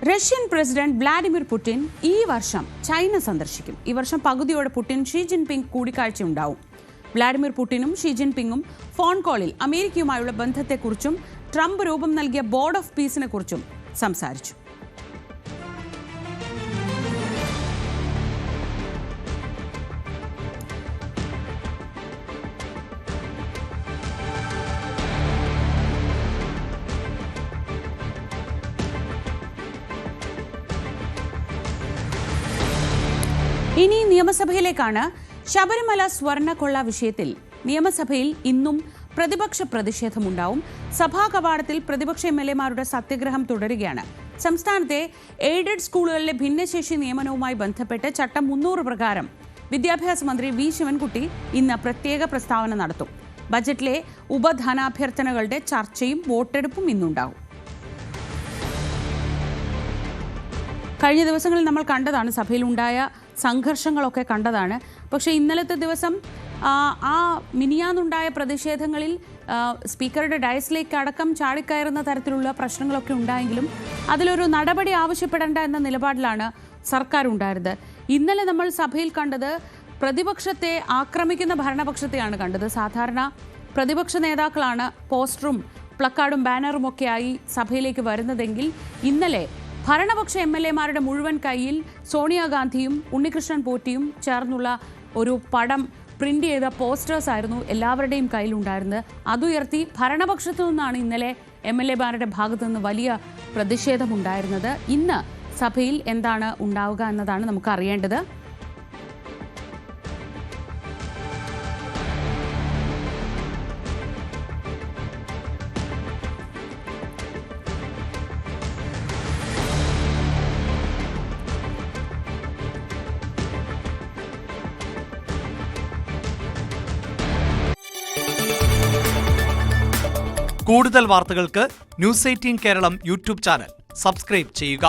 Russian president Vladimir Putin ഈ വർഷം China സന്ദർശിക്കും. ഈ വർഷം പകുതിയോടെ പുടിൻ ഷീ ജിൻപിങ് കൂടിക്കാഴ്ച ഉണ്ടാവും. വ്ളാഡിമിർ പുടിനും ഷീ ജിൻപിങ്ങും ഫോൺ കോളിൽ അമേരിക്കയുമായുള്ള ബന്ധത്തെക്കുറിച്ചും ട്രംപ് രൂപം നൽകിയ ബോർഡ് ഓഫ് പീസിനെ കുറിച്ചും സംസാരിച്ചു. ഇനി നിയമസഭയിലേക്കാണ്. ശബരിമല സ്വർണ്ണക്കൊള്ള വിഷയത്തിൽ നിയമസഭയിൽ ഇന്നും പ്രതിപക്ഷ പ്രതിഷേധമുണ്ടാവും. സഭാ കവാടത്തിൽ പ്രതിപക്ഷ എംഎൽഎമാരുടെ സത്യഗ്രഹം തുടരുകയാണ്. സംസ്ഥാനത്തെ എയ്ഡഡ് സ്കൂളുകളിലെ ഭിന്നശേഷി നിയമനവുമായി ബന്ധപ്പെട്ട് ചട്ടം 300 പ്രകാരം വിദ്യാഭ്യാസ മന്ത്രി വി ശിവൻകുട്ടി ഇന്ന് പ്രത്യേക പ്രസ്താവന നടത്തും. ബജറ്റിലെ ഉപധനാഭ്യർത്ഥനകളുടെ ചർച്ചയും വോട്ടെടുപ്പും ഇന്നുണ്ടാവും. കഴിഞ്ഞ ദിവസങ്ങളിൽ നമ്മൾ കണ്ടതാണ്, സഭയിലുണ്ടായ സംഘർഷങ്ങളൊക്കെ കണ്ടതാണ്. പക്ഷേ ഇന്നലത്തെ ദിവസം ആ മിനിയാന്നുണ്ടായ പ്രതിഷേധങ്ങളിൽ സ്പീക്കറുടെ ഡയസിലേക്ക് അടക്കം ചാടിക്കയറുന്ന തരത്തിലുള്ള പ്രശ്നങ്ങളൊക്കെ ഉണ്ടായെങ്കിലും അതിലൊരു നടപടി ആവശ്യപ്പെടേണ്ട എന്ന നിലപാടിലാണ് സർക്കാർ ഉണ്ടായിരുന്നത്. ഇന്നലെ നമ്മൾ സഭയിൽ കണ്ടത് പ്രതിപക്ഷത്തെ ആക്രമിക്കുന്ന ഭരണപക്ഷത്തെയാണ് കണ്ടത്. സാധാരണ പ്രതിപക്ഷ നേതാക്കളാണ് പോസ്റ്ററും പ്ലക്കാർഡും ബാനറും ഒക്കെയായി സഭയിലേക്ക് വരുന്നതെങ്കിൽ ഇന്നലെ ഭരണപക്ഷ എംഎൽഎമാരുടെ മുഴുവൻ കയ്യിൽ സോണിയാഗാന്ധിയും ഉണ്ണികൃഷ്ണൻ പോറ്റിയും ചേർന്നുള്ള ഒരു പടം പ്രിന്റ് ചെയ്ത പോസ്റ്റേഴ്സ് ആയിരുന്നു എല്ലാവരുടെയും കയ്യിലുണ്ടായിരുന്നത്. അതുയർത്തി ഭരണപക്ഷത്തു നിന്നാണ് ഇന്നലെ എംഎൽഎമാരുടെ ഭാഗത്തു നിന്ന് വലിയ പ്രതിഷേധമുണ്ടായിരുന്നത്. ഇന്ന് സഭയിൽ എന്താണ് ഉണ്ടാവുക എന്നതാണ് നമുക്ക് അറിയേണ്ടത്. കൂടുതൽ വാർത്തകൾക്ക് news 18 Keralam YouTube channel subscribe ചെയ്യുക.